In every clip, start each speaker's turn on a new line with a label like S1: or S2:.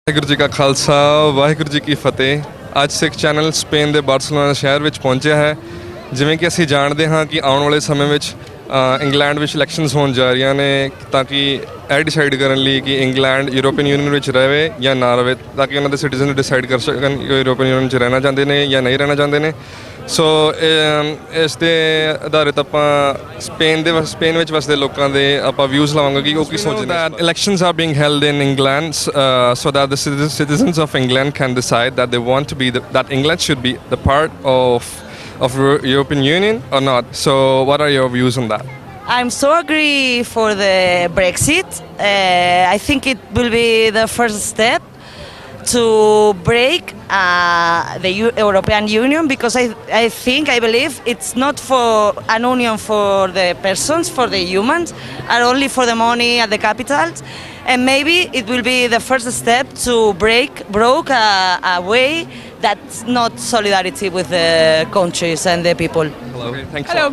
S1: ਵਾਹਿਗੁਰੂ ਜੀ ਕਾ ਖਾਲਸਾ ਵਾਹਿਗੁਰੂ ਜੀ ਕੀ ਫਤਿਹ। ਅੱਜ ਸਿੱਖ channel Spain ਦੇ ਬਾਰਸਲੋਨਾ ਸ਼ਹਿਰ ਵਿੱਚ ਪਹੁੰਚਿਆ ਹੈ। ਜਿਵੇਂ ਕਿ ਅਸੀਂ ਜਾਣਦੇ ਹਾਂ ਕਿ ਆਉਣ ਵਾਲੇ ਸਮੇਂ ਵਿੱਚ ਇੰਗਲੈਂਡ ਵਿੱਚ ਇਲੈਕਸ਼ਨਸ ਹੋਣ ਜਾ ਰਹੀਆਂ ਨੇ ਤਾਂ ਕਿ ਇਹ ਡਿਸਾਈਡ ਕਰਨ ਲਈ ਕਿ ਇੰਗਲੈਂਡ ਯੂਰੋਪੀਅਨ ਯੂਨੀਅਨ ਵਿੱਚ ਰਹੇ ਜਾਂ ਨਾ ਰਹੇ, ਤਾਂ ਕਿ ਉਹਨਾਂ ਦੇ ਸਿਟੀਜ਼ਨ ਡਿਸਾਈਡ ਕਰ ਸਕਣ ਕਿ ਯੂਰੋਪੀਅਨ ਯੂਨੀਅਨ 'ਚ ਰਹਿਣਾ ਚਾਹੁੰਦੇ ਨੇ ਜਾਂ ਨਹੀਂ ਰਹਿਣਾ ਚਾਹੁੰਦੇ ਨੇ। ਸੋ ਇਸ ਦੇ ਆਧਾਰਿਤ ਆਪਾਂ ਸਪੇਨ ਵਿੱਚ ਵਸਦੇ ਲੋਕਾਂ ਦੇ ਆਪਾਂ ਵਿਊਜ਼ ਲਵਾਂਗੇ ਕਿ ਉਹ ਕੀ ਸੋਚਦੇ ਨੇ। Elections R being held in England so that the citizens of England can decide that they want to be that England should be the part of European Union or not. So what are your views on that?
S2: I'm so agree for the Brexit. I think it will be the first step to break the European Union, because I believe it's not for an union for the persons, for the humans, are only for the money at the capitals. And maybe it will be the first step to broke a way that's not solidarity with the countries and the people.
S1: Hello. Okay, thanks.
S2: Hello.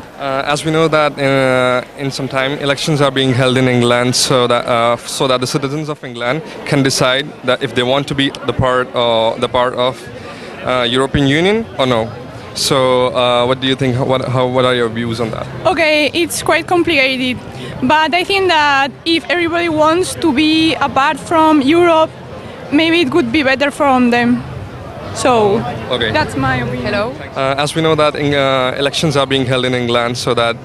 S1: As we know that in some time elections are being held in England, so that the citizens of England can decide that if they want to be the part of European Union or no. So what do you think? What are your views on that?
S3: Okay, it's quite complicated, but I think that if everybody wants to be apart from Europe, maybe it would be better from them. So
S1: Okay.
S3: that's my opinion.
S4: Hello.
S1: As we know that elections are being held in England, so that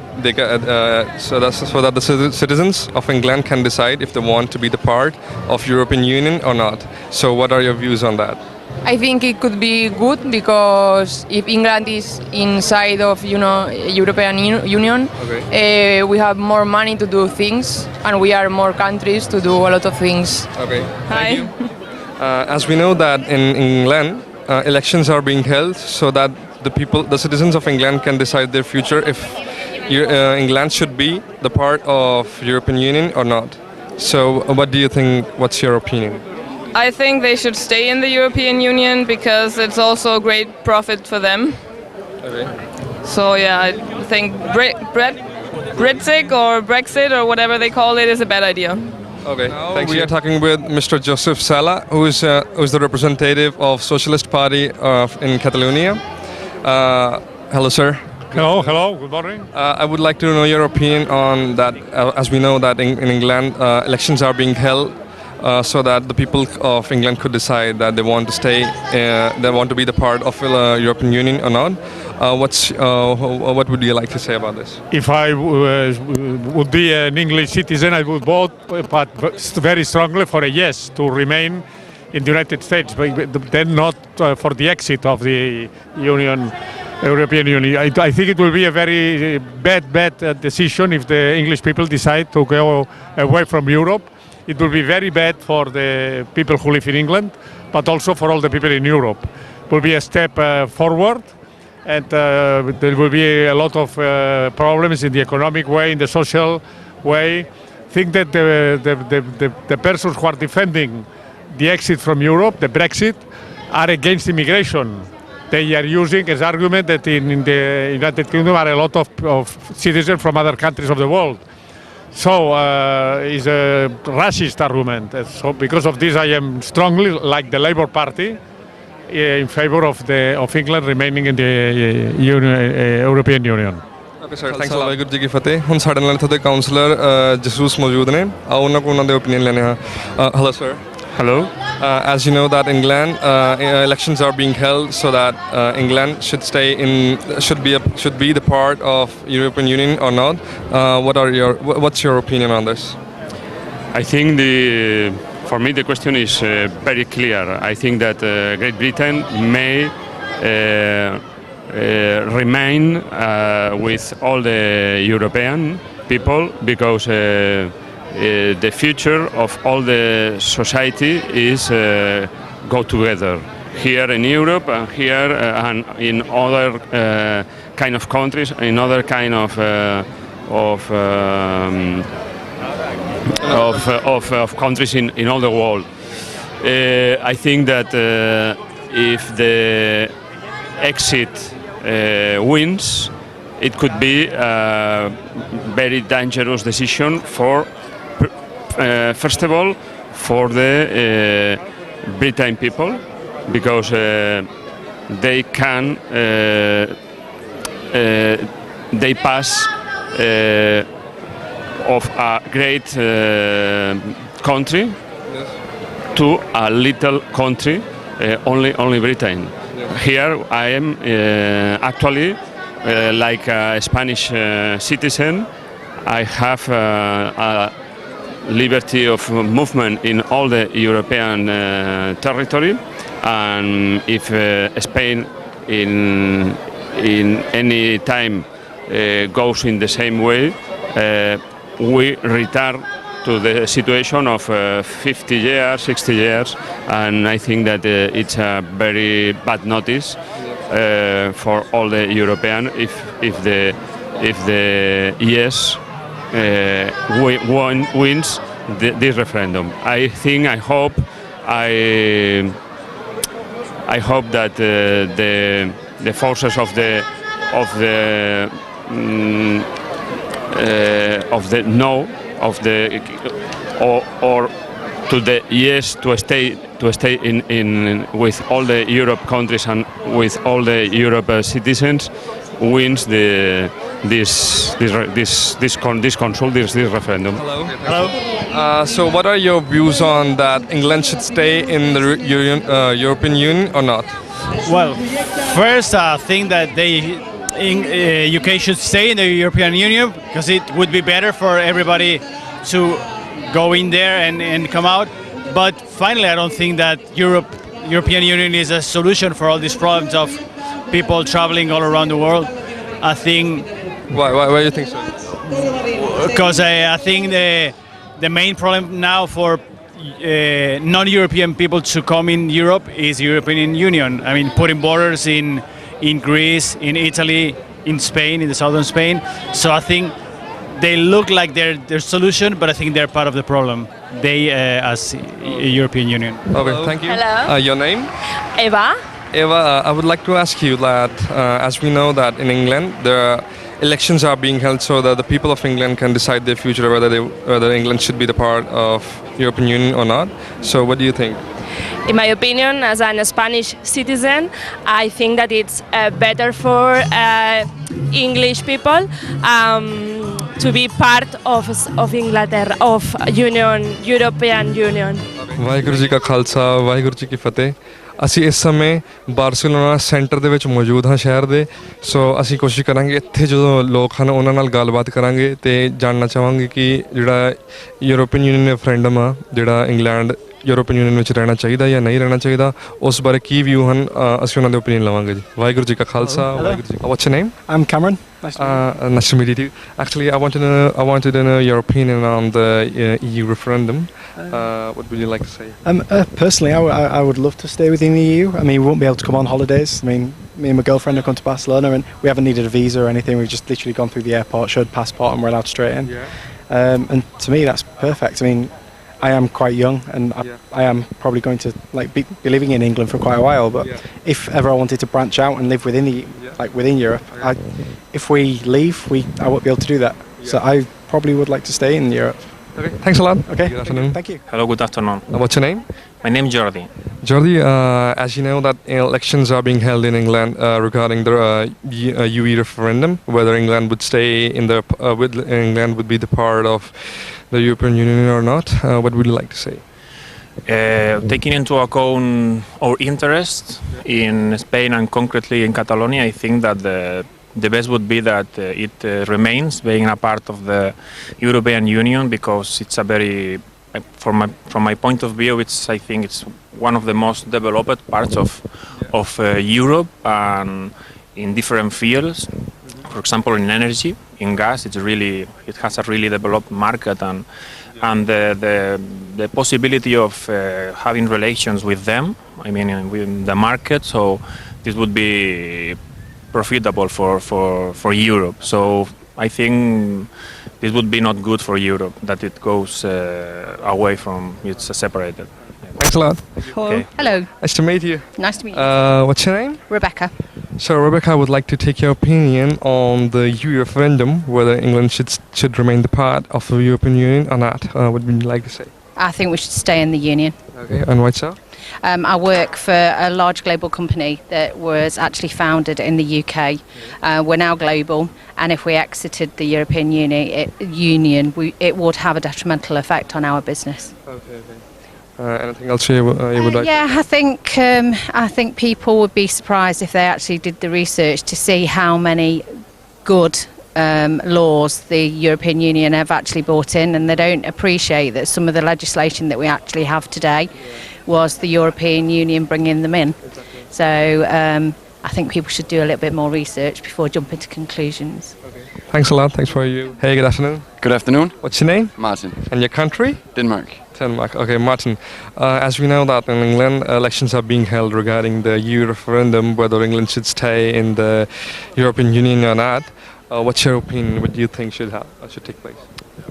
S1: the citizens of England can decide if they want to be the part of European Union or not. So what are your views on that?
S4: I think it could be good because if England is inside of European Union,
S1: Okay.
S4: We have more money to do things, and we are more countries to do a lot of things.
S1: Okay.
S4: Hi.
S1: Thank you. As we know that in England elections are being held so that the citizens of England can decide their future if England should be the part of European Union or not. So what do you think? What's your opinion?
S5: I think they should stay in the European Union because it's also a great profit for them.
S1: Okay.
S5: So yeah, I think Brexit or Brexit or whatever they call it is a bad idea.
S1: Okay. We are talking with Mr. Joseph Sala, who is the representative of Socialist Party in Catalonia. Hello, sir.
S6: Hello, good morning.
S1: I would like to know your opinion on that. As we know that in England, elections are being held so that the people of England could decide that they want to stay, they want to be the part of European Union or not. What would you like to say about this?
S6: If I would be an English citizen, I would vote, but very strongly for a yes to remain in the United States, but then not for the exit of the European Union. I think it will be a very bad decision if the English people decide to go away from Europe. It will be very bad for the people who live in England, but also for all the people in Europe. It will be a step forward, and there will be a lot of problems in the economic way, in the social way. I think that the persons who are defending the exit from Europe, the Brexit, are against immigration. They are using as argument that in the United Kingdom are a lot of citizens from other countries of the world. So it's a racist argument. So because of this, I am strongly, like the Labour Party, in favor of England remaining in the European Union.
S1: Okay, sir. Thanks a lot. Waheguru ji ਕੀ ਫਤਿਹ। ਹੁਣ ਸਾਡੇ ਨਾਲ ਇੱਥੇ ਦੇ councillor ਜਸੂਸ ਮੌਜੂਦ ਨੇ। ਆਓ ਉਹਨਾਂ ਕੋਲ ਉਹਨਾਂ ਦੇ ਓਪੀਨੀਅਨ ਲੈਣੇ ਹਾਂ। Hello, sir.
S6: Hello.
S1: As you know that England elections are being held so that England should be the part of European Union or not. What's your opinion on this?
S7: I think for me the question is very clear. I think that Great Britain may remain with all the European people because the future of all the society is go together here in Europe and here and in other kind of countries, in other kind of countries in all the world. I think that if the exit wins, it could be a very dangerous decision for first of all, for the Britain people because they can they pass of a great country to a little country, only Britain. Here I am actually like a Spanish citizen. I have a liberty of movement in all the European territory, and if Spain in any time goes in the same way, we return to the situation of 50 years, 60 years, and I think that it's a very bad notice for all the European if the yes wins this referendum. I hope that the forces of the no of the or to the yes to stay in with all the Europe countries and with all the Europe citizens wins this referendum.
S1: Hello. So what are your views on that England should stay in the European Union or not?
S8: Well, first I think that UK should stay in the European Union because it would be better for everybody to go in there and come out. But finally, I don't think that European Union is a solution for all these problems of people traveling all around the world. I think.
S1: Why do you think so?
S8: Because I think the main problem now for non-European people to come in Europe is European Union. I mean, putting borders in Greece, in Italy, in Spain, in the southern Spain. So I think they look like they're solution, but I think they're part of the problem. They as European Union.
S1: Okay, thank you.
S9: Hello.
S1: Your name?
S9: Eva.
S1: Eva, I would like to ask you that as we know that in England the elections are being held so that the people of England can decide their future, whether England should be the part of European Union or not. So what do you think?
S9: In my opinion, as a Spanish citizen, I think that it's better for English people to be part of Inglaterra, of European Union.
S1: Waheguru ji ਕਾ ਖਾਲਸਾ ਵਾਹਿਗੁਰੂ ਜੀ ਕੀ ਫਤਿਹ। ਅਸੀਂ ਇਸ ਸਮੇਂ Barcelona centre ਦੇ ਵਿੱਚ ਮੌਜੂਦ ਹਾਂ ਸ਼ਹਿਰ ਦੇ। ਸੋ ਅਸੀਂ ਕੋਸ਼ਿਸ਼ ਕਰਾਂਗੇ ਇੱਥੇ ਜਦੋਂ ਲੋਕ ਹਨ ਉਹਨਾਂ ਨਾਲ ਗੱਲਬਾਤ ਕਰਾਂਗੇ ਤੇ ਜਾਣਨਾ ਚਾਹਾਂਗੇ ਕਿ ਜਿਹੜਾ ਯੂਰੋਪੀਅਨ ਯੂਨੀਅਨ ਰੈਫਰੈਂਡਮ ਆ ਜਿਹੜਾ ਇੰਗਲੈਂਡ ਯੂਰੋਪੀਅਨ ਯੂਨੀਅਨ ਵਿੱਚ ਰਹਿਣਾ ਚਾਹੀਦਾ ਜਾਂ ਨਹੀਂ ਰਹਿਣਾ ਚਾਹੀਦਾ ਉਸ ਬਾਰੇ ਕੀ ਵਿਊ ਹਨ ਅਸੀਂ ਉਹਨਾਂ ਦੇ ਓਪੀਨੀਅਨ ਲਵਾਂਗੇ ਜੀ। ਵਾਹਿਗੁਰੂ ਜੀ ਕਾ Khalsa Waheguru ji. What's your name?
S10: I'm Cameron.
S1: Nice to meet you. Actually, I wanted to know your opinion on the EU referendum. What would you like to say?
S10: Personally, I would love to stay within the EU. I mean, we won't be able to come on holidays. I mean, me and my girlfriend have come to Barcelona and we haven't needed a visa or anything. We've just literally gone through the airport, showed passport and we're allowed straight in.
S1: Yeah.
S10: And to me, that's perfect. I mean, I am quite young and I am probably going to be living in England for quite a while, but if ever I wanted to branch out and live within within Europe, if we leave, I won't be able to do that. So I probably would like to stay in Europe.
S1: Okay, thanks a lot.
S10: Okay,
S1: good afternoon.
S10: Thank you.
S11: Hello, good afternoon.
S1: What's your name?
S11: My name is Jordi.
S1: Jordi, as you know that elections are being held in England regarding the UE referendum, whether England would stay in England would be the part of the European Union or not. What would you like to say?
S11: Taking into account our interest in Spain and concretely in Catalonia, I think that the best would be that it remains being a part of the European Union because it's a very, from my point of view, I think it's one of the most developed parts of Europe and in different fields. For example, in energy, in gas, it has a really developed market and the possibility of having relations with them. I mean, with the market. So this would be profitable for Europe. So I think this would be not good for Europe that it goes away from it's separated.
S1: Thanks a lot.
S12: Okay. Hello.
S1: Nice to meet you.
S12: Nice to meet you.
S1: What's your name?
S12: Rebecca.
S1: So Rebecca, I would like to take your opinion on the EU referendum, whether England should remain the part of the European Union or not. What would you like to say?
S12: I think we should stay in the Union.
S1: Okay, and why so?
S12: I work for a large global company that was actually founded in the UK. We're now global, and if we exited the European Union, it would have a detrimental effect on our business.
S1: Okay. Anything else you would like?
S12: Yeah, I think people would be surprised if they actually did the research to see how many good laws the European Union have actually brought in, and they don't appreciate that some of the legislation that we actually have today was the European Union bringing them in. So I think people should do a little bit more research before jumping to conclusions.
S1: Thanks a lot. Thanks for you. Hey, good afternoon.
S13: Good afternoon.
S1: What's your name?
S13: Martin.
S1: And your country?
S13: Denmark.
S1: Denmark. Okay, Martin. As we know that in England, elections are being held regarding the EU referendum, whether England should stay in the European Union or not. What's your opinion? What do you think should take place?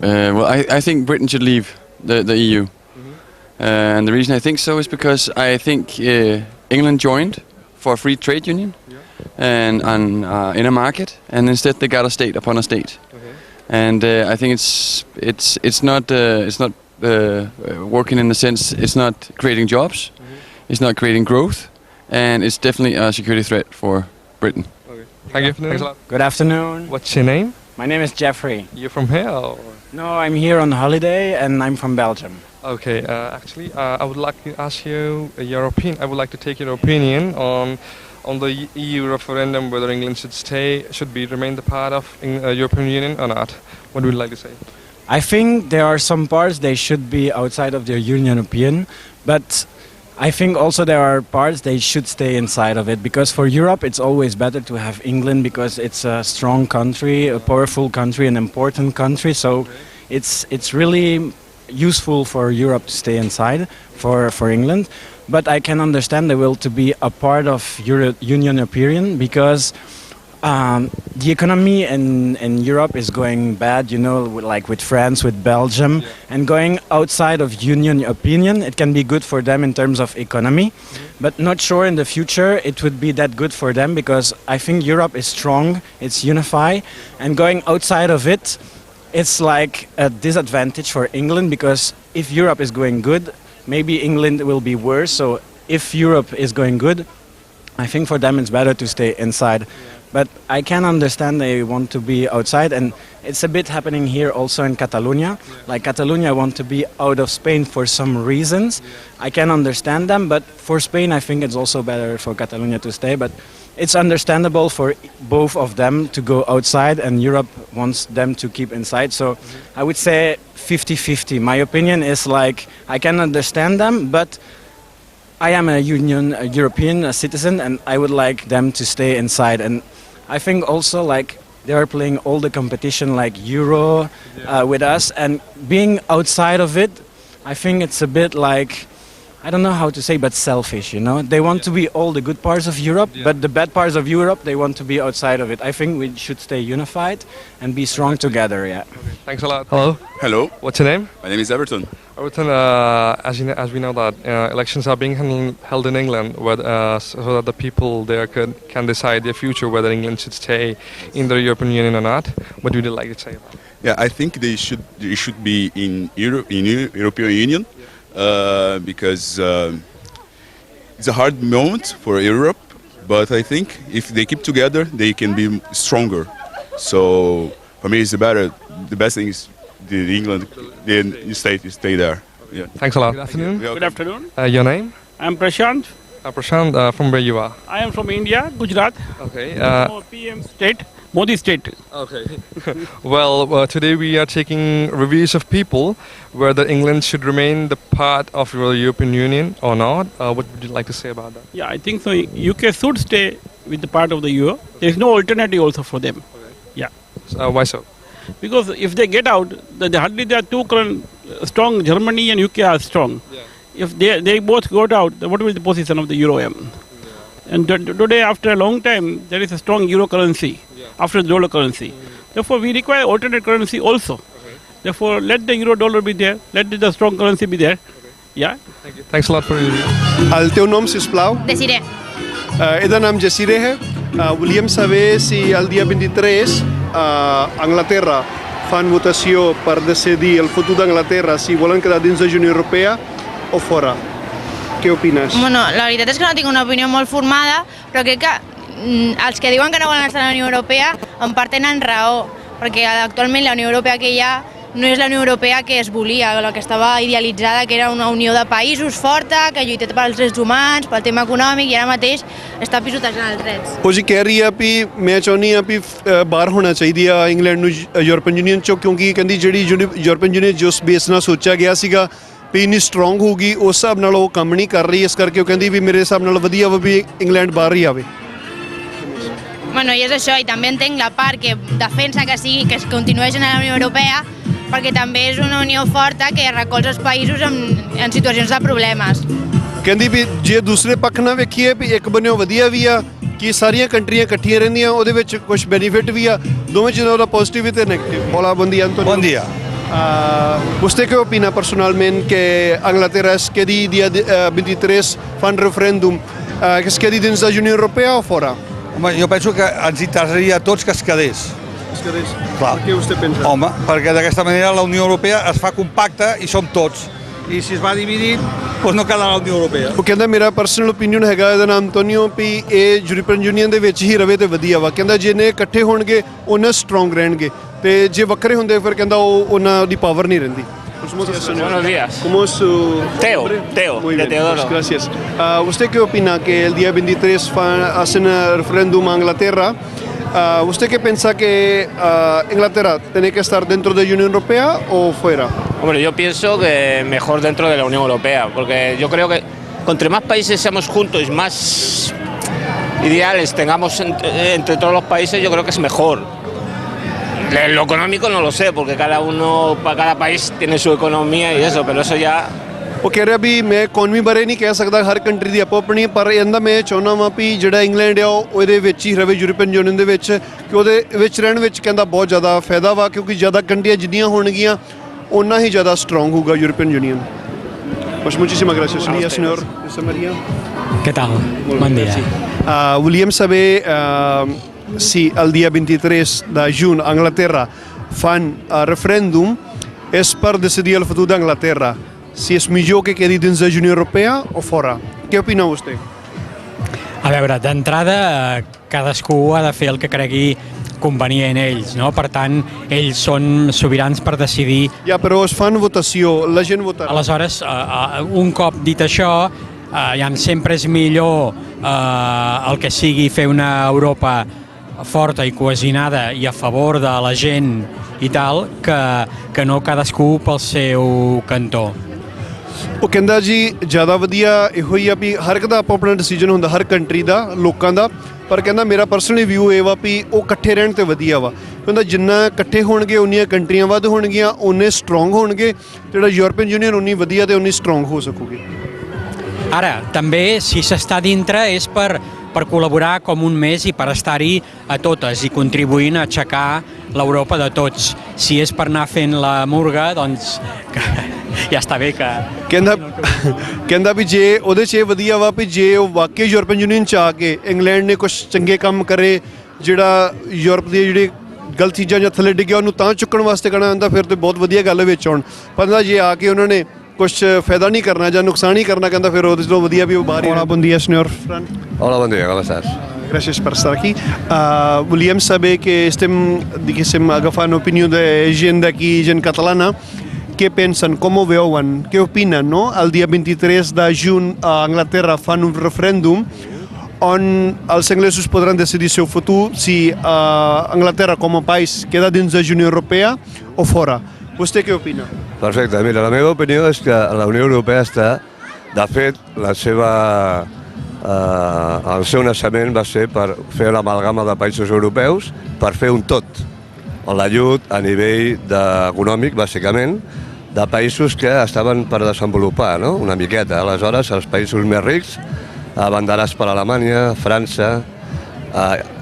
S13: Well, I think Britain should leave the EU. And the reason I think so is because I think England joined for a free trade union and in a market, and instead they got a state upon a state. And I think it's not working in the sense it's not creating jobs, it's not creating growth, and it's definitely a security threat for Britain.
S1: Thank you. Thanks a lot.
S14: Good afternoon.
S1: What's your name?
S14: My name is Jeffrey.
S1: You're from here? Or?
S14: No, I'm here on holiday and I'm from Belgium.
S1: Okay, actually, I would like to ask you your opinion. I would like to take your opinion on the EU referendum, whether England should remain the part of European Union or not. What would you like to say?
S14: I think there are some parts they should be outside of the European, but I think also there are parts they should stay inside of it, because for Europe it's always better to have England because it's a strong country, a powerful country, an important country. So it's really useful for Europe to stay inside for England. But I can understand the will to be a part of European because the economy in Europe is going bad, like with France, with Belgium, and going outside of Union, it can be good for them in terms of economy, but not sure in the future it would be that good for them, because I think Europe is strong, it's unified, and going outside of it, it's like a disadvantage for England, because if Europe is going good, maybe England will be worse. So if Europe is going good, I think for them it's better to stay inside. But I can understand they want to be outside, and it's a bit happening here also in Catalonia. Like Catalonia want to be out of Spain for some reasons. I can understand them, but for Spain I think it's also better for Catalonia to stay. But it's understandable for both of them to go outside, and Europe wants them to keep inside. So I would say 50-50. My opinion is like I can understand them, but I am a European citizen, and I would like them to stay inside. And I think also like they are playing all the competition like Euro with us, and being outside of it, I think it's a bit like, I don't know how to say, but selfish, They want to be all the good parts of Europe, but the bad parts of Europe, they want to be outside of it. I think we should stay unified and be strong together,
S1: Thanks a lot. Hello.
S15: Hello.
S1: What's your name?
S15: My name is Everton.
S1: Everton, as we know that elections are being held in England, so that the people there can decide their future, whether England should stay in the European Union or not. What would you like to say about it?
S15: Yeah, I think they should be in European Union. Because it's a hard moment for Europe, but I think if they keep together, they can be stronger. So for me, the best thing is England, the stay there. Yeah.
S1: Thanks a lot. Good afternoon.
S16: Good afternoon.
S1: Your name?
S16: I'm Prashant.
S1: Prashant, from where you are?
S16: I am from India, Gujarat.
S1: Okay.
S16: PM state, Modi state.
S1: Okay. Well, today we are taking reviews of people whether England should remain the part of the European Union or not. What would you like to say about that?
S16: Yeah, I think so. UK should stay with the part of the EU. There is no alternative also for them.
S1: Okay.
S16: Yeah.
S1: Why so?
S16: Because if they get out, hardly there are two strong. Germany and UK are strong.
S1: Yeah.
S16: If they both got out, what will be the position of the euro? And today, after a long time, there is a strong euro currency after the dollar currency. Therefore, we require alternate currency also. Therefore, let the euro dollar be there. Let the strong currency be there. Yeah.
S1: Thank you. Thanks a lot for your review.
S17: El teu nom, sisplau?
S18: Desiree.
S17: He d'anar amb Jessire. Volíem saber si el dia 23 a Anglaterra fan votació per decidir el futur d'Anglaterra, si volen quedar dins de la Unió Europea o fora. Què opines?
S18: Bueno, la veritat és que no tinc una opinió molt formada, però crec que els que diuen que no volen estar a la Unió Europea en part tenen raó, perquè actualment la Unió Europea que hi ha no és la Unió Europea que es volia, la que estava idealitzada, que era una unió de països forta, que lluita pels drets humans, pel tema econòmic, i ara mateix està pisotejant els drets.
S17: ਉਹ ਜੀ ਕਹਿ ਰਹੀ ਆ ਵੀ ਮੈਂ ਚਾਹੁੰਦੀ ਆ ਵੀ ਬਾਹਰ ਹੋਣਾ ਚਾਹੀਦੀ ਆ ਇੰਗਲੈਂਡ ਨੂੰ ਯੂਰਪੀਅਨ ਯੂਨੀਅਨ ਚੋਂ, ਕਿਉਂਕਿ ਕਹਿੰਦੀ ਜਿਹੜੀ ਯੂਰਪੀਅਨ ਯੂਨੀਅਨ ਜਿਸ ਬੇਸ ਨਾਲ ਸੋਚਿਆ ਗਿਆ ਸੀਗਾ ਵੀ ਇੰਨੀ ਸਟਰੋਂਗ ਹੋਊਗੀ, ਉਸ ਹਿਸਾਬ ਨਾਲ ਉਹ ਕੰਮ ਨਹੀਂ ਕਰ ਰਹੀ, ਇਸ ਕਰਕੇ ਉਹ ਕਹਿੰਦੀ ਵੀ ਮੇਰੇ ਹਿਸਾਬ ਨਾਲ ਵਧੀਆ ਵਾ ਵੀ ਇੰਗਲੈਂਡ ਬਾਹਰ ਹੀ ਆਵੇ.
S18: Bueno, i és això, i també entenc la part que defensa que sigui que es continués en la Unió Europea, perquè també és una unió forta que recolza els països en situacions de problemes.
S17: ਕਹਿੰਦੀ ਵੀ ਜੇ ਦੂਸਰੇ ਪੱਖ ਨਾਲ ਵੇਖੀਏ ਵੀ ਇੱਕ ਬੰਨਿਓ ਵਧੀਆ ਵੀ ਆ ਕਿ ਸਾਰੀਆਂ ਕੰਟਰੀਆਂ ਇਕੱਠੀਆਂ ਰਹਿੰਦੀਆਂ, ਉਹਦੇ ਵਿੱਚ ਕੁਝ ਬੈਨੀਫਿਟ ਵੀ ਆ, ਦੋਵੇਂ ਚੀਜ਼ਾਂ ਦਾ ਪੋਜ਼ਿਟਿਵ ਤੇ negative. Hola, buen día, Antonio.
S19: Buen día.
S17: ¿Usted qué opina personalmente que Anglaterra es quedi dia 23 fa un referèndum que es quedi dins de la Unió Europea o fora?
S19: Home, jo penso que ens interessaria a tots que es quedés.
S17: Es quedés?
S19: Clar.
S17: Per què vostè pensa?
S19: Home, perquè d'aquesta manera la Unió Europea es fa compacta i som tots. I si es va dividint, doncs no quedarà la Unió Europea.
S17: ਉਹ ਕਹਿੰਦਾ ਮੇਰਾ personal opinion ਹੈਗਾ ਇਹਦਾ ਨਾਮ Antonio ਵੀ ਇਹ European union ਦੇ ਵਿੱਚ ਹੀ ਰਵੇ ਤੇ ਵਧੀਆ ਵਾ. ਕਹਿੰਦਾ ਜੇ ਨੇ ਇਕੱਠੇ ਹੋਣਗੇ ਉਹਨਾਂ ਸਟਰੋਂਗ ਰਹਿਣਗੇ, ਤੇ ਜੇ ਵੱਖਰੇ ਹੁੰਦੇ ਫਿਰ ਕਹਿੰਦਾ ਉਹਨਾਂ ਦੀ ਪਾਵਰ ਨਹੀਂ ਰਹਿੰਦੀ.
S20: Buenos días.
S17: ¿Cómo es su
S20: Teo,
S17: nombre?
S20: Teo,
S17: Muy
S20: de
S17: bien,
S20: Teodoro.
S17: pues gracias. ¿Usted qué opina que el día 23 hacen el referéndum a Inglaterra? ¿Usted qué piensa que Inglaterra tiene que estar dentro de la Unión Europea o fuera?
S20: Hombre, yo pienso que mejor dentro de la Unión Europea, porque yo creo que entre más países seamos juntos y más ideales tengamos entre todos los países, yo creo que es mejor. Lo económico no lo sé, porque cada país tiene su economía y eso, pero eso ya...
S17: ਉਹ ਕਹਿ ਰਿਹਾ ਵੀ ਮੈਂ economy ਬਾਰੇ ਨਹੀਂ ਕਹਿ ਸਕਦਾ, ਹਰ country ਦੀ ਆਪੋ ਆਪਣੀ, ਪਰ ਇਹਦਾ ਮੈਂ ਚਾਹੁੰਦਾ ਵਾਂ ਵੀ ਜਿਹੜਾ ਇੰਗਲੈਂਡ ਆ ਉਹਦੇ ਵਿੱਚ ਹੀ ਰਵੇ, ਯੂਰਪੀਅਨ ਯੂਨੀਅਨ ਦੇ ਵਿੱਚ, ਕਿ ਉਹਦੇ ਵਿੱਚ ਰਹਿਣ ਵਿੱਚ ਕਹਿੰਦਾ ਬਹੁਤ ਜ਼ਿਆਦਾ ਫਾਇਦਾ ਵਾ, ਕਿਉਂਕਿ ਜ਼ਿਆਦਾ ਕੰਟਰੀਆਂ ਜਿੰਨੀਆਂ ਹੋਣਗੀਆਂ ਓਨਾ ਹੀ ਜ਼ਿਆਦਾ ਸਟਰੋਂਗ ਹੋਊਗਾ European union. Pues muchísimas gracias. Buen día, señor. José María.
S21: ¿Qué tal? Bon dia.
S17: Volíem saber si el dia 23 de juny a Anglaterra fan referèndum és per decidir el futur d'Anglaterra, si és millor que quedi dins de la Unió Europea o fora. Què opina vostè?
S21: A veure, d'entrada, cadascú ha de fer el que cregui convenient ells, no? Per tant, ells són sobirans per decidir.
S17: Ja, però es fan votació, la gent votarà.
S21: Aleshores, un cop dit això, ja sempre és millor el que sigui fer una Europa forta i cohesionada i a favor de la gent i tal, que no cadascú pel seu cantó.
S17: ਉਹ ਕਹਿੰਦਾ ਜੀ ਜ਼ਿਆਦਾ ਵਧੀਆ ਇਹੋ ਹੀ ਆ ਵੀ ਹਰ ਇੱਕ ਦਾ ਆਪੋ ਆਪਣਾ ਡਿਸੀਜਨ ਹੁੰਦਾ, ਹਰ ਕੰਟਰੀ ਦਾ, ਲੋਕਾਂ ਦਾ, ਪਰ ਕਹਿੰਦਾ ਮੇਰਾ ਪਰਸਨਲੀ ਵਿਊ ਇਹ ਵਾ ਵੀ ਉਹ ਇਕੱਠੇ ਰਹਿਣ ਤੇ ਵਧੀਆ ਵਾ. ਕਹਿੰਦਾ ਜਿੰਨਾ ਇਕੱਠੇ ਹੋਣਗੇ ਉਨੀਆਂ ਕੰਟਰੀਆਂ ਵੱਧ ਹੋਣਗੀਆਂ, ਉਨੇ ਸਟਰੋਂਗ ਹੋਣਗੇ, ਜਿਹੜਾ ਯੂਰਪੀਅਨ ਯੂਨੀਅਨ ਉਨੀ ਵਧੀਆ ਤੇ ਉਨੀ ਸਟਰੋਂਗ ਹੋ ਸਕੂਗੀ.
S21: Ara, també, si s'està dintre és per col·laborar com un més i per estar-hi a totes i contribuint a aixecar l'Europa de tots. Si és per anar fent la murga, doncs ja està bé que...
S17: ਕਹਿੰਦਾ ਵੀ ਜੇ ਉਹਦੇ 'ਚ ਇਹ ਵਧੀਆ ਵਾ ਵੀ ਜੇ ਉਹ ਵਾਕਈ ਯੂਰਪੀਅਨ ਯੂਨੀਅਨ 'ਚ ਆ ਕੇ ਇੰਗਲੈਂਡ ਨੇ ਕੁਝ ਚੰਗੇ ਕੰਮ ਕਰੇ, ਜਿਹੜਾ ਯੂਰਪ ਦੀ ਜਿਹੜੀ ਗਲਤ ਚੀਜ਼ਾਂ ਜਾਂ ਥੱਲੇ ਡਿੱਗਿਆ ਉਹਨੂੰ ਤਾਂ ਚੁੱਕਣ ਵਾਸਤੇ ਕਹਿਣਾ ਹੁੰਦਾ, ਫਿਰ ਤੇ ਬਹੁਤ ਵਧੀਆ ਗੱਲ ਵਿੱਚ ਆਉਣ. ਪਰ ਜੇ ਆ ਕੇ ਉਹਨਾਂ ਨੇ ਕੁਝ ਫਾਇਦਾ ਨਹੀਂ ਕਰਨਾ ਜਾਂ ਨੁਕਸਾਨ ਹੀ ਕਰਨਾ, ਕਹਿੰਦਾ ਫਿਰ ਉਹਦੇ ਤੋਂ ਵਧੀਆ ਵੀ ਉਹ ਬਾਹਰ ਹੀ. Hola, buen día, señor Fran.
S22: Hola, bon dia, com estàs?
S17: Gràcies per estar aquí. Volíem saber que estem, diguéssim, agafant opinió de gent d'aquí, gent catalana. Què pensen, com ho veuen, què opinen, no? El dia 23 de juny a Anglaterra fan un referèndum on els anglesos podran decidir el seu futur, si Anglaterra com a país queda dins de la Unió Europea o fora. Vostè què opina?
S22: Perfecte, mira, la meva opinió és que la Unió Europea està, de fet, el seu naixement va ser per fer l'amalgama de països europeus per fer un tot, on l'ajut a nivell econòmic, bàsicament, de països que estaven per desenvolupar, no? Una miqueta. Aleshores, els països més rics, abanderats per Alemanya, França,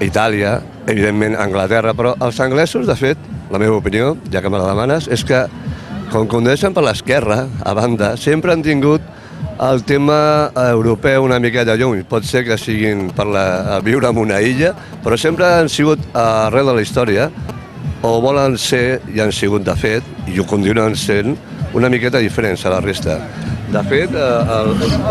S22: Itàlia, evidentment Anglaterra, però els anglesos, de fet, la meva opinió, ja que me la demanes, és que, com condeixen per l'esquerra, a banda, sempre han tingut el tema europeu una miqueta lluny. Pot ser que siguin per viure en una illa, però sempre han sigut, arrel de la història, o volen ser, i han sigut de fet, i ho continuen sent, una miqueta diferents a la resta. De fet,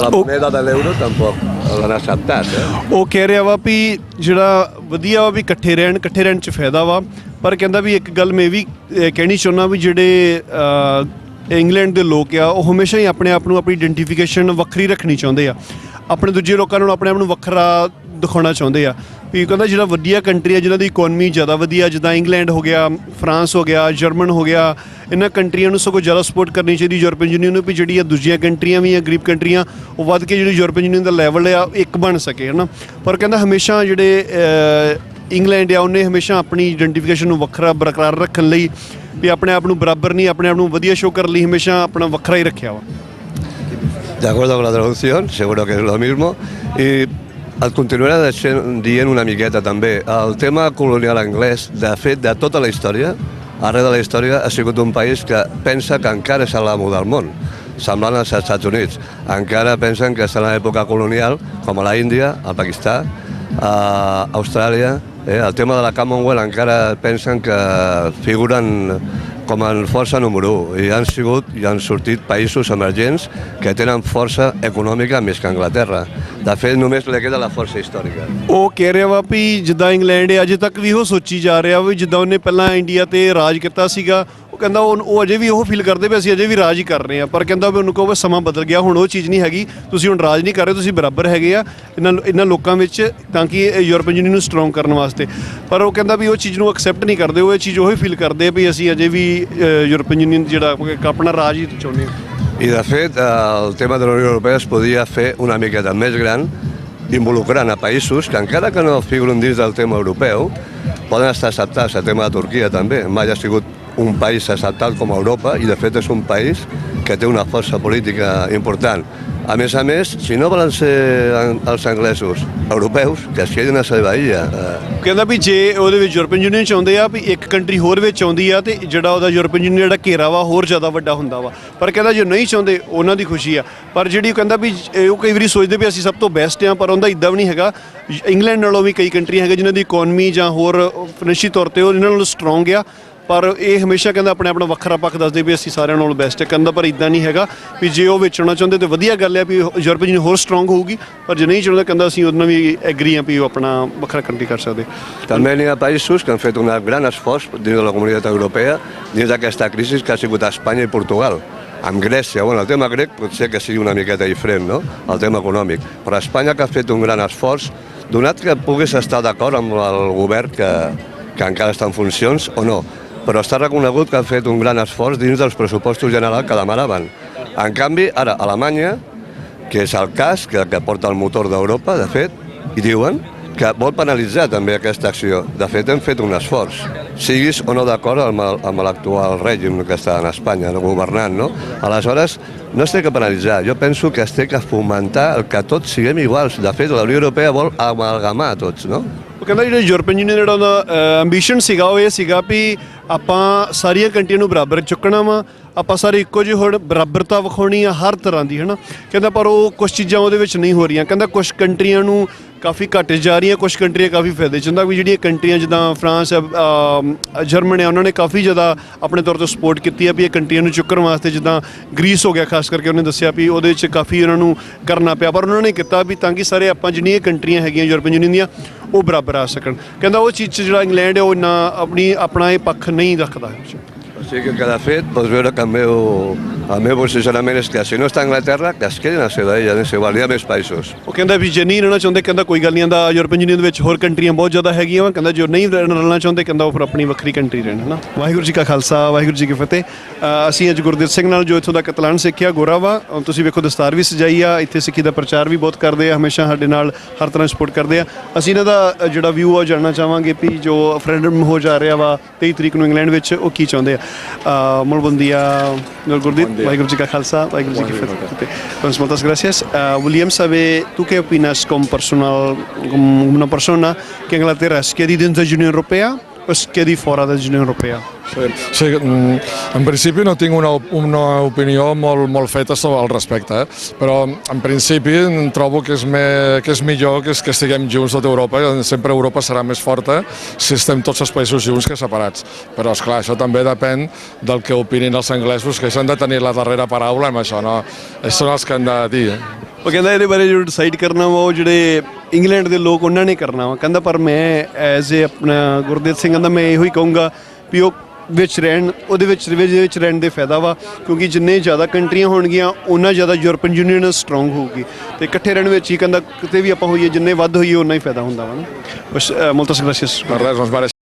S22: la moneda de l'euro tampoc l'han acceptat.
S17: ਉਹ ਕਹਿ ਰਿਹਾ ਵਾ ਵੀ ਜਿਹੜਾ ਵਧੀਆ ਵਾ ਵੀ ਇਕੱਠੇ ਰਹਿਣ 'ਚ ਫਾਇਦਾ ਵਾ, ਪਰ ਕਹਿੰਦਾ ਵੀ ਇੱਕ ਗੱਲ ਮੈਂ ਵੀ ਕਹਿਣੀ ਚਾਹੁੰਦਾ ਵੀ ਜਿਹੜੇ ਇੰਗਲੈਂਡ ਦੇ ਲੋਕ ਆ ਉਹ ਹਮੇਸ਼ਾ ਹੀ ਆਪਣੇ ਆਪ ਨੂੰ ਆਪਣੀ ਆਇਡੈਂਟੀਫਿਕੇਸ਼ਨ ਵੱਖਰੀ ਰੱਖਣੀ ਚਾਹੁੰਦੇ ਆ, ਆਪਣੇ ਦੂਜੇ ਲੋਕਾਂ ਨਾਲੋਂ ਆਪਣੇ ਆਪ ਨੂੰ ਵੱਖਰਾ ਦਿਖਾਉਣਾ ਚਾਹੁੰਦੇ ਆ। ਵੀ ਕਹਿੰਦਾ ਜਿਹੜਾ ਵਧੀਆ ਕੰਟਰੀ ਆ ਜਿਨ੍ਹਾਂ ਦੀ ਇਕੋਨਮੀ ਜ਼ਿਆਦਾ ਵਧੀਆ, ਜਿੱਦਾਂ ਇੰਗਲੈਂਡ ਹੋ ਗਿਆ, ਫਰਾਂਸ ਹੋ ਗਿਆ, ਜਰਮਨ ਹੋ ਗਿਆ, ਇਹਨਾਂ ਕੰਟਰੀਆਂ ਨੂੰ ਸਗੋਂ ਜ਼ਿਆਦਾ ਸਪੋਰਟ ਕਰਨੀ ਚਾਹੀਦੀ ਯੂਰਪੀਅਨ ਯੂਨੀਅਨ ਨੂੰ, ਵੀ ਜਿਹੜੀਆਂ ਦੂਜੀਆਂ ਕੰਟਰੀਆਂ ਵੀ ਆ ਗਰੀਬ ਕੰਟਰੀਆਂ ਉਹ ਵੱਧ ਕੇ ਜਿਹੜੀ ਯੂਰਪੀਅਨ ਯੂਨੀਅਨ ਦਾ ਲੈਵਲ ਆ ਇੱਕ ਬਣ ਸਕੇ, ਹੈ ਨਾ। ਪਰ ਕਹਿੰਦਾ ਹਮੇਸ਼ਾ ਜਿਹੜੇ ਇੰਗਲੈਂਡ ਆ ਉਹਨੇ ਹਮੇਸ਼ਾ ਆਪਣੀ ਆਇਡੈਂਟੀਫਿਕੇਸ਼ਨ ਨੂੰ ਵੱਖਰਾ ਬਰਕਰਾਰ ਰੱਖਣ ਲਈ ਵੀ ਆਪਣੇ ਆਪ ਨੂੰ ਬਰਾਬਰ ਨਹੀਂ, ਆਪਣੇ ਆਪ ਨੂੰ ਵਧੀਆ ਸ਼ੋਅ ਕਰਨ ਲਈ ਹਮੇਸ਼ਾ ਆਪਣਾ ਵੱਖਰਾ ਹੀ ਰੱਖਿਆ ਵਾ।
S22: De acuerdo con la traducción, seguro que es lo mismo. I et continuaré dient una miqueta també. El tema colonial anglès, de fet, de tota la història, arreu de la història, ha sigut un país que pensa que encara és l'amo del món, semblant als Estats Units. Encara pensen que està en l'època colonial, com a l'Índia, al Pakistà, a Austràlia. El tema de la Commonwealth encara pensen que figuren com a força número 1 i han sortit països emergents que tenen força econòmica més que Anglaterra. De fet, només li queda la força històrica.
S17: ਉਹ ਕਹਿ ਰਿਹਾ ਵਾ ਵੀ ਜਿੱਦਾਂ England ਅਜੇ ਤੱਕ ਵੀ ਉਹ ਸੋਚੀ ਜਾ ਰਿਹਾ ਵੀ ਜਿੱਦਾਂ ਉਹਨੇ ਪਹਿਲਾਂ ਇੰਡੀਆ ਤੇ ਰਾਜ ਕੀਤਾ ਸੀਗਾ, ਉਹ ਕਹਿੰਦਾ ਉਹ ਅਜੇ ਵੀ ਉਹ ਫੀਲ ਕਰਦੇ ਵੀ ਅਸੀਂ ਅਜੇ ਵੀ ਰਾਜ ਹੀ ਕਰ ਰਹੇ ਹਾਂ, ਪਰ ਕਹਿੰਦਾ ਵੀ ਉਹਨੂੰ ਕਹੋ ਸਮਾਂ ਬਦਲ ਗਿਆ, ਹੁਣ ਉਹ ਚੀਜ਼ ਨਹੀਂ ਹੈਗੀ, ਤੁਸੀਂ ਹੁਣ ਰਾਜ ਨਹੀਂ ਕਰ ਰਹੇ, ਤੁਸੀਂ ਬਰਾਬਰ ਹੈਗੇ ਆ ਇਹਨਾਂ ਲੋਕਾਂ ਵਿੱਚ, ਤਾਂ ਕਿ ਯੂਰਪੀਅਨ ਯੂਨੀਅਨ ਨੂੰ ਸਟਰੋਂਗ ਕਰਨ ਵਾਸਤੇ। ਪਰ ਉਹ ਕਹਿੰਦਾ ਵੀ ਉਹ ਚੀਜ਼ ਨੂੰ ਐਕਸੈਪਟ ਨਹੀਂ ਕਰਦੇ, ਉਹ ਇਹ ਚੀਜ਼ ਉਹੀ ਫੀਲ ਕਰਦੇ ਵੀ ਅਸੀਂ ਅਜੇ ਵੀ ਯੂਰਪੀਅਨ ਯੂਨੀਅਨ ਜਿਹੜਾ ਆਪਣਾ ਰਾਜ ਹੀ ਚਾਹੁੰਦੇ ਹਾਂ।
S22: I de fet, el tema de la Unió Europea es podria fer una miqueta més gran, involucrant a països que encara que no figuren dins del tema europeu, poden estar acceptats. El tema de Turquia també mai ha sigut un país acceptat com a Europa i de fet és un país que té una força política important. A més, si no volen ser els anglesos europeus, que es quedin a la seva illa.
S17: ਕਹਿੰਦਾ ਵੀ ਜੇ ਉਹਦੇ ਵਿੱਚ European union ਚਾਹੁੰਦੇ ਆ ਵੀ ਇੱਕ country ਹੋਰ ਵਿੱਚ ਆਉਂਦੀ ਆ ਤੇ ਜਿਹੜਾ ਉਹਦਾ ਯੂਰਪੀਅਨ ਯੂਨੀਅਨ ਜਿਹੜਾ ਘੇਰਾ ਵਾ ਹੋਰ ਜ਼ਿਆਦਾ ਵੱਡਾ ਹੁੰਦਾ ਵਾ, ਪਰ ਕਹਿੰਦਾ ਜੇ ਨਹੀਂ ਚਾਹੁੰਦੇ ਉਹਨਾਂ ਦੀ ਖੁਸ਼ੀ ਆ। ਪਰ ਜਿਹੜੀ ਕਹਿੰਦਾ ਵੀ ਉਹ ਕਈ ਵਾਰੀ ਸੋਚਦੇ ਵੀ ਅਸੀਂ ਸਭ ਤੋਂ ਬੈਸਟ ਆ, ਪਰ ਉਹਦਾ ਇੱਦਾਂ ਵੀ ਨਹੀਂ ਹੈਗਾ। ਇੰਗਲੈਂਡ ਨਾਲੋਂ ਵੀ ਕਈ ਕੰਟਰੀਆਂ ਹੈਗੀਆਂ ਜਿਨ੍ਹਾਂ ਦੀ ਇਕੋਨਮੀ ਜਾਂ ਹੋਰ ਫਾਈਨੈਂਸ਼ੀਅਲ ਤੌਰ ਤੇ ਉਹ ਇਹਨਾਂ ਨਾਲੋਂ ਸਟਰੋਂਗ ਆ, ਪਰ ਇਹ ਹਮੇਸ਼ਾ ਕਹਿੰਦਾ ਆਪਣੇ ਆਪ ਨੂੰ ਵੱਖਰਾ ਪੱਖ ਦੱਸਦੇ ਵੀ ਅਸੀਂ ਸਾਰਿਆਂ ਨਾਲੋਂ ਬੈਸਟ ਹੈ। ਕਹਿੰਦਾ ਪਰ ਇੱਦਾਂ ਨਹੀਂ ਹੈਗਾ ਵੀ ਜੇ ਉਹ ਵੇਚਣਾ ਚਾਹੁੰਦੇ ਤਾਂ ਵਧੀਆ ਗੱਲ ਹੈ ਵੀ ਯੂਰਪੀਅਨ ਯੂਨੀਅਨ ਹੋਰ ਸਟਰੋਂਗ ਹੋਊਗੀ, ਪਰ ਜੇ ਨਹੀਂ ਚਾਹੁੰਦਾ ਕਹਿੰਦਾ ਅਸੀਂ ਉਹਦੇ ਨਾਲ ਵੀ ਐਗਰੀ ਹਾਂ ਵੀ ਉਹ ਆਪਣਾ ਵੱਖਰਾ ਕੰਟਰੀ ਕਰ ਸਕਦੇ।
S22: També n'hi ha països que han fet un gran esforç dins de la comunitat europea dins d'aquesta crisi que ha sigut Espanya i Portugal. Amb Grècia, bueno, el tema grec potser que sigui una miqueta diferent, no?, el tema econòmic, però Espanya que ha fet un gran esforç, donat que puguis estar d'acord amb el govern que encara està en funcions o no, però està reconegut que han fet un gran esforç dins dels pressupostos generals que demanaven. En canvi, ara, Alemanya, que és el cas, que porta el motor d'Europa, de fet, i diuen que vol penalitzar també aquesta acció. De fet, hem fet un esforç, siguis o no d'acord amb l'actual règim que està en Espanya, governant, no? Aleshores, no es té que penalitzar, jo penso que es té que fomentar el que tots siguem iguals. De fet, la Unió Europea vol amalgamar tots, no?
S17: ਉਹ ਕਹਿੰਦਾ ਜਿਹੜਾ European union ਜਿਹੜਾ ਉਹਦਾ ambition ਸੀਗਾ ਉਹ ਇਹ ਸੀਗਾ ਵੀ ਆਪਾਂ ਸਾਰੀਆਂ ਕੰਟਰੀਆਂ ਨੂੰ ਬਰਾਬਰ ਚੁੱਕਣਾ ਵਾ, ਆਪਾਂ ਸਾਰੇ ਇੱਕੋ ਜਿਹੇ ਹੁਣ ਬਰਾਬਰਤਾ ਵਿਖਾਉਣੀ ਆ ਹਰ ਤਰ੍ਹਾਂ ਦੀ, ਹੈ ਨਾ। ਕਹਿੰਦਾ ਪਰ ਉਹ ਕੁਛ ਚੀਜ਼ਾਂ ਉਹਦੇ ਵਿੱਚ ਨਹੀਂ ਹੋ ਰਹੀਆਂ। ਕਹਿੰਦਾ ਕੁਛ ਕੰਟਰੀਆਂ ਨੂੰ ਕਾਫੀ ਘੱਟ ਜਾ ਰਹੀਆਂ, ਕੁਛ ਕੰਟਰੀਆਂ ਕਾਫੀ ਫਾਇਦੇ 'ਚ ਹੁੰਦਾ। ਵੀ ਜਿਹੜੀਆਂ ਕੰਟਰੀਆਂ ਜਿੱਦਾਂ ਫਰਾਂਸ ਜਰਮਨ ਆ ਉਹਨਾਂ ਨੇ ਕਾਫੀ ਜ਼ਿਆਦਾ ਆਪਣੇ ਤੌਰ 'ਤੇ ਸਪੋਰਟ ਕੀਤੀ ਆ ਵੀ ਇਹ ਕੰਟਰੀਆਂ ਨੂੰ ਚੁੱਕਣ ਵਾਸਤੇ। ਜਿੱਦਾਂ ਗਰੀਸ ਹੋ ਗਿਆ ਖਾਸ ਕਰਕੇ, ਉਹਨੇ ਦੱਸਿਆ ਵੀ ਉਹਦੇ 'ਚ ਕਾਫੀ ਉਹਨਾਂ ਨੂੰ ਕਰਨਾ ਪਿਆ, ਪਰ ਉਹਨਾਂ ਨੇ ਕੀਤਾ ਵੀ ਤਾਂ ਕਿ ਸਾਰੇ ਆਪਾਂ ਜਿੰਨੀਆਂ ਕੰਟਰੀਆਂ ਹੈਗੀਆਂ ਯੂਰਪੀਅਨ ਯੂਨੀਅਨ ਦੀਆਂ ਉਹ ਬਰਾਬਰ ਆ ਸਕਣ। ਕਹਿੰਦਾ ਉਹ ਚੀਜ਼ 'ਚ ਜਿਹੜਾ ਇੰਗਲੈਂਡ ਹੈ ਉਹ ਇੰਨਾ ਆਪਣਾ ਇਹ ਪੱਖ ਨਹੀਂ ਰੱਖਦਾ।
S22: O sigui que de fet pots veure que el meu posicionament és que si no està a Anglaterra, que es quedin a la seva illa, és igual, hi ha més països.
S17: ਉਹ ਕਹਿੰਦਾ ਵੀ ਜੇ ਨਹੀਂ ਰਹਿਣਾ ਚਾਹੁੰਦੇ ਕਹਿੰਦਾ ਕੋਈ ਗੱਲ ਨਹੀਂ ਆਂਦਾ, ਯੂਰਪੀਅਨ ਯੂਨੀਅਨ ਦੇ ਵਿੱਚ ਹੋਰ ਕੰਟਰੀਆਂ ਬਹੁਤ ਜ਼ਿਆਦਾ ਹੈਗੀਆਂ ਵਾ। ਕਹਿੰਦਾ ਜੋ ਨਹੀਂ ਰਹਿਣਾ ਚਾਹੁੰਦੇ ਕਹਿੰਦਾ ਉਹ ਫਿਰ ਆਪਣੀ ਵੱਖਰੀ ਕੰਟਰੀ ਰਹਿਣ, ਹੈ ਨਾ। ਵਾਹਿਗੁਰੂ ਜੀ ਕਾ ਖਾਲਸਾ, ਵਾਹਿਗੁਰੂ ਜੀ ਕੀ ਫਤਿਹ। ਅਸੀਂ ਅੱਜ ਗੁਰਦੇਵ ਸਿੰਘ ਨਾਲ ਜੋ ਇੱਥੋਂ ਦਾ ਕਤਲਾਨ ਸਿੱਖਿਆ ਗੋਰਾ ਵਾ, ਤੁਸੀਂ ਵੇਖੋ ਦਸਤਾਰ ਵੀ ਸਜਾਈ ਆ, ਇੱਥੇ ਸਿੱਖੀ ਦਾ ਪ੍ਰਚਾਰ ਵੀ ਬਹੁਤ ਕਰਦੇ ਆ, ਹਮੇਸ਼ਾ ਸਾਡੇ ਨਾਲ ਹਰ ਤਰ੍ਹਾਂ ਸਪੋਰਟ ਕਰਦੇ ਆ। ਅਸੀਂ ਇਹਨਾਂ ਦਾ ਜਿਹੜਾ ਵਿਊ ਆ ਜਾਣਨਾ ਚਾਹਾਂਗੇ ਵੀ ਜੋ ਰੈਫਰੈਂਡਮ ਹੋ ਜਾ ਰਿਹਾ ਵਾ 23 ਤਰੀਕ ਨੂੰ ਇੰਗਲੈਂਡ ਵਿੱਚ, ਉਹ ਕੀ ਚਾਹੁੰਦੇ ਆ। Molt bon dia, Gordit. Waiguru ji ka khalsa, waiguru ji ki fateh. Doncs moltes gràcies. Volíem saber, tu què opines com una persona que Anglaterra es quedi dins de la Unió Europea o es quedi fora de la Unió Europea?
S2: Sí, en principi no tinc una opinió molt feta sobre el respecte, però en principi trobo que és millor que estiguem junts tota Europa. Sempre Europa serà més forta si estem tots els països junts que separats. Però, esclar, això també depèn del que opinin els anglesos, que s'han de tenir la darrera paraula amb això, no? Ells són els que han de dir.
S17: ਉਹ ਕਹਿੰਦਾ ਇਹਦੇ ਬਾਰੇ ਜੋ decide ਕਰਨਾ ਵਾ ਉਹ ਜਿਹੜੇ England ਦੇ ਲੋਕ ਉਹਨਾਂ ਨੇ ਕਰਨਾ ਵਾ। ਕਹਿੰਦਾ ਪਰ ਮੈਂ ਐਜ਼ ਏ ਆਪਣਾ ਗੁਰਦੇਵ ਸਿੰਘ ਕਹਿੰਦਾ ਮੈਂ ਇਹੋ ਹੀ ਕਹੂੰਗਾ ਵੀ ਉਹ ਵਿੱਚ ਰਹਿਣ, ਉਹਦੇ ਵਿੱਚ ਰਹਿਣ ਦੇ ਫਾਇਦਾ ਵਾ, ਕਿਉਂਕਿ ਜਿੰਨੇ ਜ਼ਿਆਦਾ ਕੰਟਰੀਆਂ ਹੋਣਗੀਆਂ ਉਹਨਾਂ ਜ਼ਿਆਦਾ ਯੂਰਪੀਅਨ ਯੂਨੀਅਨ ਸਟਰੋਂਗ ਹੋਊਗੀ ਤੇ ਇਕੱਠੇ ਰਹਿਣ ਵਿੱਚ ਹੀ ਕਹਿੰਦਾ ਕਿਤੇ ਵੀ ਆਪਾਂ ਹੋਈਏ ਜਿੰਨੇ ਵੱਧ ਹੋਈਏ ਉਨਾ ਹੀ ਫਾਇਦਾ ਹੁੰਦਾ ਵਾ ਨਾ। ਬਸ moltes gràcies.
S2: Res,